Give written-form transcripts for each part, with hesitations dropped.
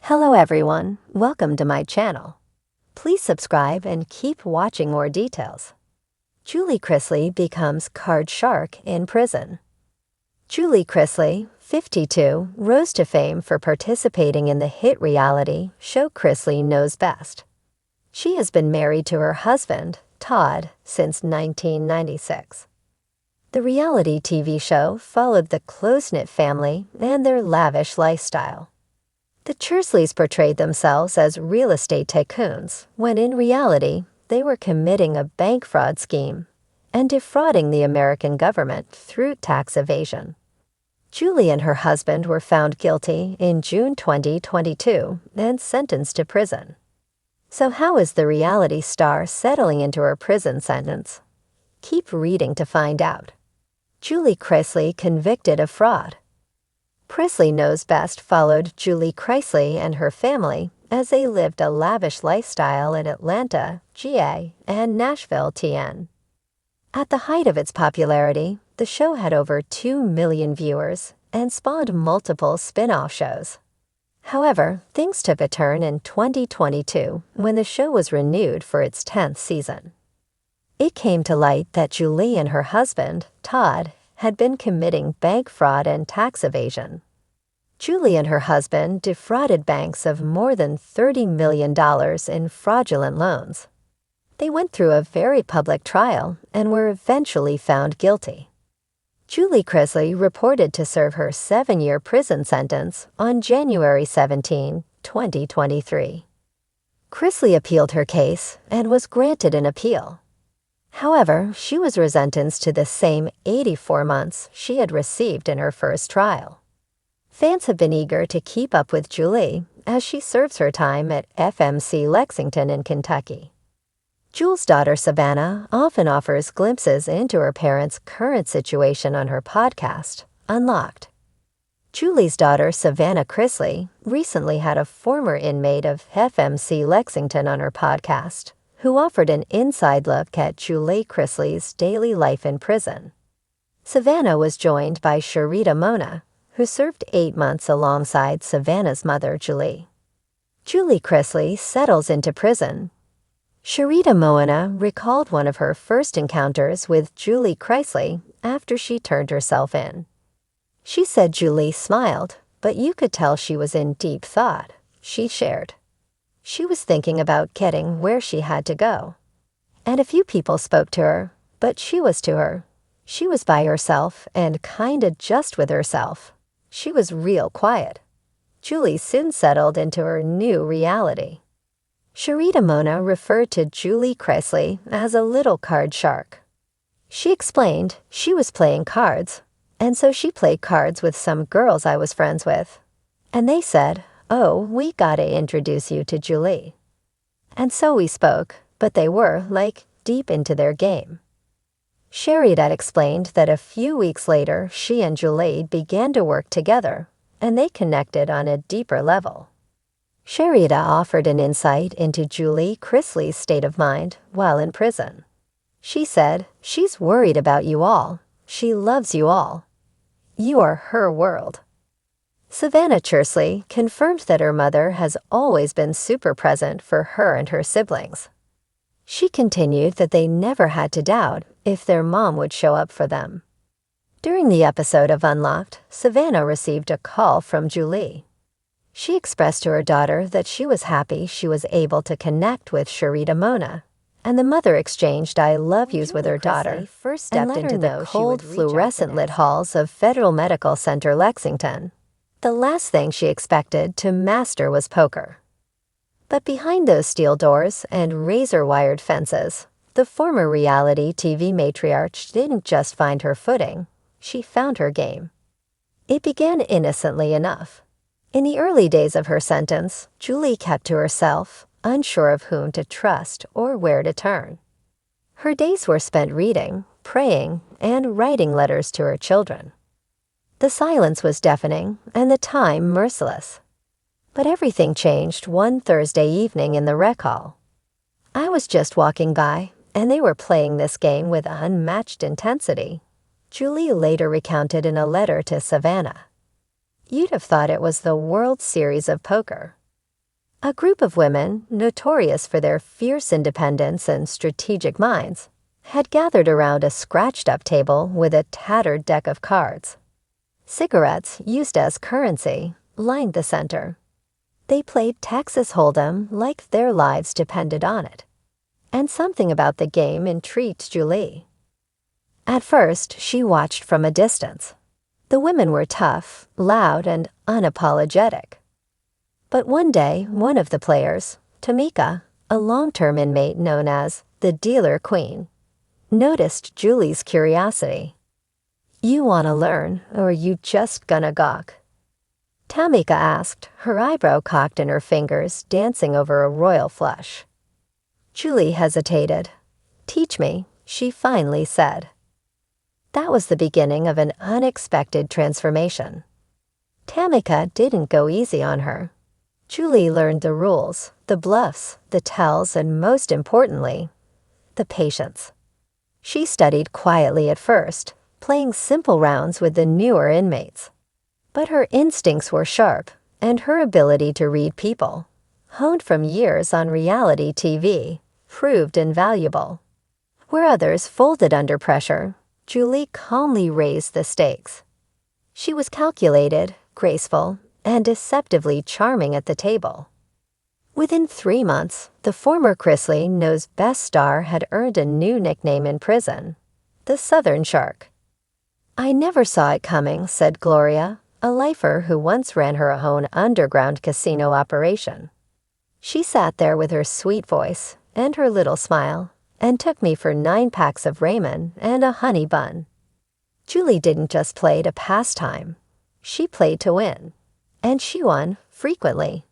Hello everyone, welcome to my channel. Please subscribe and keep watching more details. Julie Chrisley becomes card shark in prison. Julie Chrisley, 52, rose to fame for participating in the hit reality show Chrisley Knows Best. She has been married to her husband, Todd, since 1996. The reality TV show followed the close-knit family and their lavish lifestyle. The Chersleys portrayed themselves as real estate tycoons, when in reality, they were committing a bank fraud scheme and defrauding the American government through tax evasion. Julie and her husband were found guilty in June 2022 and sentenced to prison. So how is the reality star settling into her prison sentence? Keep reading to find out. Julie Chrisley convicted of fraud. Chrisley Knows Best followed Julie Chrisley and her family as they lived a lavish lifestyle in Atlanta, GA, and Nashville, TN. At the height of its popularity, the show had over 2 million viewers and spawned multiple spin-off shows. However, things took a turn in 2022 when the show was renewed for its 10th season. It came to light that Julie and her husband, Todd, had been committing bank fraud and tax evasion. Julie and her husband defrauded banks of more than $30 million in fraudulent loans. They went through a very public trial and were eventually found guilty. Julie Chrisley reported to serve her 7-year prison sentence on January 17, 2023. Chrisley appealed her case and was granted an appeal. However, she was resentenced to the same 84 months she had received in her first trial. Fans have been eager to keep up with Julie as she serves her time at FMC Lexington in Kentucky. Julie's daughter Savannah often offers glimpses into her parents' current situation on her podcast, Unlocked. Julie's daughter Savannah Chrisley recently had a former inmate of FMC Lexington on her podcast, who offered an inside look at Julie Chrisley's daily life in prison. Savannah was joined by Sharita Mona, who served 8 months alongside Savannah's mother, Julie. Julie Chrisley settles into prison. Sharita Mona recalled one of her first encounters with Julie Chrisley after she turned herself in. She said Julie smiled, but you could tell she was in deep thought, she shared. She was thinking about getting where she had to go. And a few people spoke to her, but she was to her. She was by herself and kinda just with herself. She was real quiet. Julie soon settled into her new reality. Sharita Mona referred to Julie Chrisley as a little card shark. She explained she was playing cards, and so she played cards with some girls I was friends with. And they said, "Oh, we gotta introduce you to Julie." And so we spoke, but they were, deep into their game. Sharita explained that a few weeks later, she and Julie began to work together, and they connected on a deeper level. Sharita offered an insight into Julie Chrisley's state of mind while in prison. She said, "She's worried about you all. She loves you all. You are her world." Savannah Chersleigh confirmed that her mother has always been super present for her and her siblings. She continued that they never had to doubt if their mom would show up for them. During the episode of Unlocked, Savannah received a call from Julie. She expressed to her daughter that she was happy she was able to connect with Sharita Mona, and the mother exchanged I love yous with her daughter first stepped into the cold fluorescent-lit halls of Federal Medical Center Lexington. The last thing she expected to master was poker. But behind those steel doors and razor-wired fences, the former reality TV matriarch didn't just find her footing, she found her game. It began innocently enough. In the early days of her sentence, Julie kept to herself, unsure of whom to trust or where to turn. Her days were spent reading, praying, and writing letters to her children. The silence was deafening and the time merciless. But everything changed one Thursday evening in the rec hall. I was just walking by, and they were playing this game with unmatched intensity, Julie later recounted in a letter to Savannah. You'd have thought it was the World Series of Poker. A group of women, notorious for their fierce independence and strategic minds, had gathered around a scratched-up table with a tattered deck of cards. Cigarettes, used as currency, lined the center. They played Texas Hold'em like their lives depended on it. And something about the game intrigued Julie. At first, she watched from a distance. The women were tough, loud, and unapologetic. But one day, one of the players, Tamika, a long-term inmate known as the Dealer Queen, noticed Julie's curiosity. "You want to learn, or you just gonna gawk?" Tamika asked, her eyebrow cocked and her fingers dancing over a royal flush. Julie hesitated. "Teach me," she finally said. That was the beginning of an unexpected transformation. Tamika didn't go easy on her. Julie learned the rules, the bluffs, the tells, and most importantly, the patience. She studied quietly at first, playing simple rounds with the newer inmates. But her instincts were sharp, and her ability to read people, honed from years on reality TV, proved invaluable. Where others folded under pressure, Julie calmly raised the stakes. She was calculated, graceful, and deceptively charming at the table. Within 3 months, the former Chrisley Knows Best star had earned a new nickname in prison, the Southern Shark. "I never saw it coming," said Gloria, a lifer who once ran her own underground casino operation. She sat there with her sweet voice and her little smile and took me for 9 packs of ramen and a honey bun. Julie didn't just play to pass time. She played to win. And she won frequently.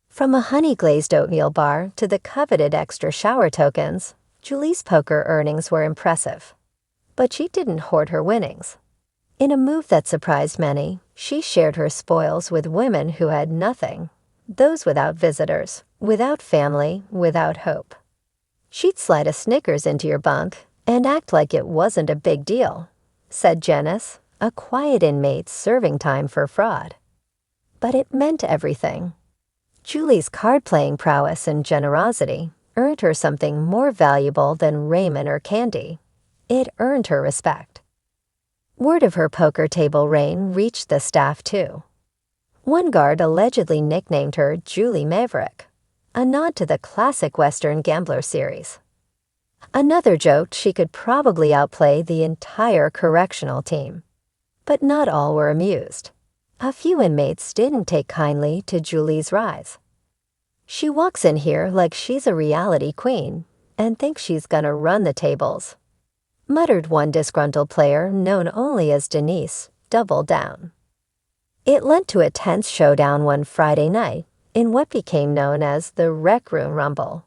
From a honey-glazed oatmeal bar to the coveted extra shower tokens, Julie's poker earnings were impressive. But she didn't hoard her winnings. In a move that surprised many, she shared her spoils with women who had nothing, those without visitors, without family, without hope. "She'd slide a Snickers into your bunk and act like it wasn't a big deal," said Janice, a quiet inmate serving time for fraud. But it meant everything. Julie's card-playing prowess and generosity earned her something more valuable than raiment or candy. It earned her respect. Word of her poker table reign reached the staff too. One guard allegedly nicknamed her Julie Maverick, a nod to the classic Western gambler series. Another joked she could probably outplay the entire correctional team. But not all were amused. A few inmates didn't take kindly to Julie's rise. "She walks in here like she's a reality queen and thinks she's gonna run the tables," muttered one disgruntled player known only as Denise, double down. It led to a tense showdown one Friday night in what became known as the Rec Room Rumble.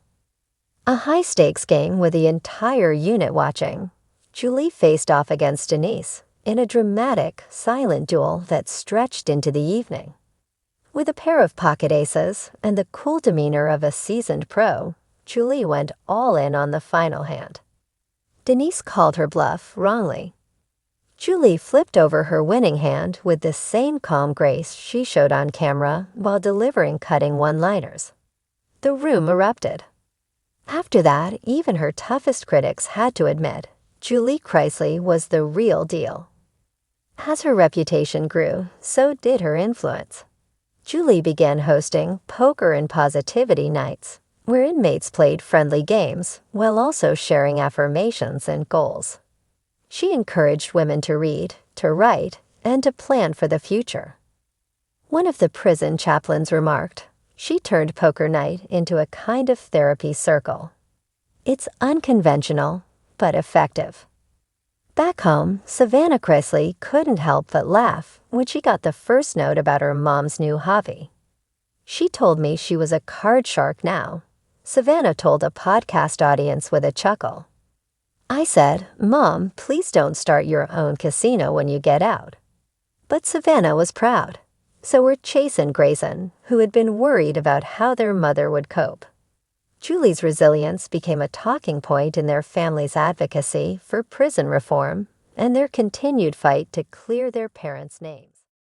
A high-stakes game with the entire unit watching. Julie faced off against Denise in a dramatic, silent duel that stretched into the evening. With a pair of pocket aces and the cool demeanor of a seasoned pro, Julie went all in on the final hand. Denise called her bluff wrongly. Julie flipped over her winning hand with the same calm grace she showed on camera while delivering cutting one-liners. The room erupted. After that, even her toughest critics had to admit Julie Chrisley was the real deal. As her reputation grew, so did her influence. Julie began hosting Poker and Positivity nights, where inmates played friendly games while also sharing affirmations and goals. She encouraged women to read, to write, and to plan for the future. One of the prison chaplains remarked, she turned poker night into a kind of therapy circle. It's unconventional, but effective. Back home, Savannah Chrisley couldn't help but laugh when she got the first note about her mom's new hobby. She told me she was a card shark now. Savannah told a podcast audience with a chuckle. I said, "Mom, please don't start your own casino when you get out." But Savannah was proud. So were Chase and Grayson, who had been worried about how their mother would cope. Julie's resilience became a talking point in their family's advocacy for prison reform and their continued fight to clear their parents' names.